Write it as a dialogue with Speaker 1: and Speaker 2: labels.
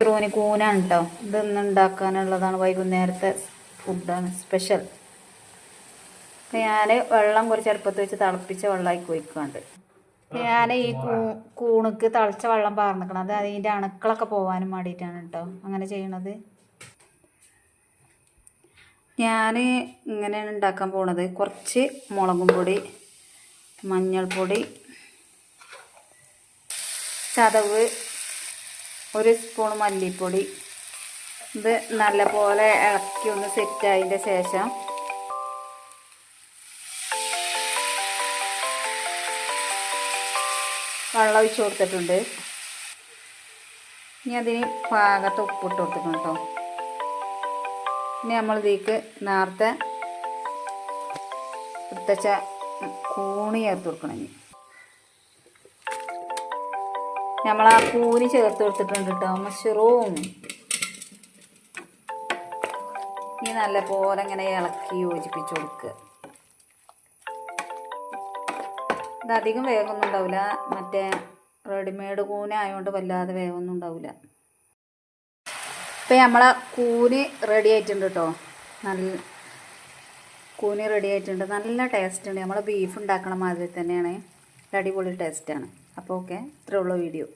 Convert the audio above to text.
Speaker 1: റോനി കൂനാണ് കേട്ടോ. ഇതൊന്നും ഉണ്ടാക്കാനുള്ളതാണ്, വൈകുന്നേരത്തെ ഫുഡാണ് സ്പെഷ്യൽ. അപ്പം ഞാൻ വെള്ളം കുറച്ച് അടുപ്പത്ത് വെച്ച് തിളപ്പിച്ച വെള്ളമാക്കി ഒഴിക്കാണ്ട്. ഞാൻ ഈ കൂണുക്ക് തിളച്ച വെള്ളം പാർന്നിക്കണം. അത് അതിൻ്റെ അണുക്കളൊക്കെ പോകാനും വേണ്ടിയിട്ടാണ് കേട്ടോ അങ്ങനെ ചെയ്യണത്. ഞാൻ ഇങ്ങനെയാണ് ഉണ്ടാക്കാൻ പോണത്. കുറച്ച് മുളകും പൊടി, മഞ്ഞൾപ്പൊടി, ചതവ്, 1 സ്പൂൺ മല്ലിപ്പൊടി. ഇത് നല്ലപോലെ ഇളക്കി ഒന്ന് സെറ്റായതിൻ്റെ ശേഷം വെള്ളം ഒഴിച്ച് കൊടുത്തിട്ടുണ്ട്. ഇനി അതിന് പാകത്ത് ഉപ്പിട്ട് കൊടുത്തിക്കണം കേട്ടോ. ഇനി നമ്മൾ ഇതിലേക്ക് നേരത്തെ എടുത്തുവെച്ച കൂണി ചേർത്ത് കൊടുക്കണം. നമ്മൾ ആ കൂനി ചേർത്ത് കൊടുത്തിട്ടുണ്ട് കേട്ടോ, മഷ്റൂം. ഇനി നല്ല പോലെ ഇങ്ങനെ ഇളക്കി യോജിപ്പിച്ച് കൊടുക്കുക. ഇതധികം വേഗമൊന്നും ഉണ്ടാവില്ല, മറ്റേ റെഡിമെയ്ഡ് കൂനായതുകൊണ്ട് വല്ലാതെ വേഗമൊന്നും ഉണ്ടാവില്ല. ഇപ്പം നമ്മളെ കൂന് റെഡി ആയിട്ടുണ്ട് കേട്ടോ. കൂന് റെഡി ആയിട്ടുണ്ട്. നല്ല ടേസ്റ്റ് ഉണ്ട്. നമ്മൾ ബീഫ് ഉണ്ടാക്കണ മാതിരി തന്നെയാണ്. അടിപൊളി ടേസ്റ്റാണ്. അപ്പോൾ ഓക്കെ, ഇത്രേ ഉള്ളൂ വീഡിയോ.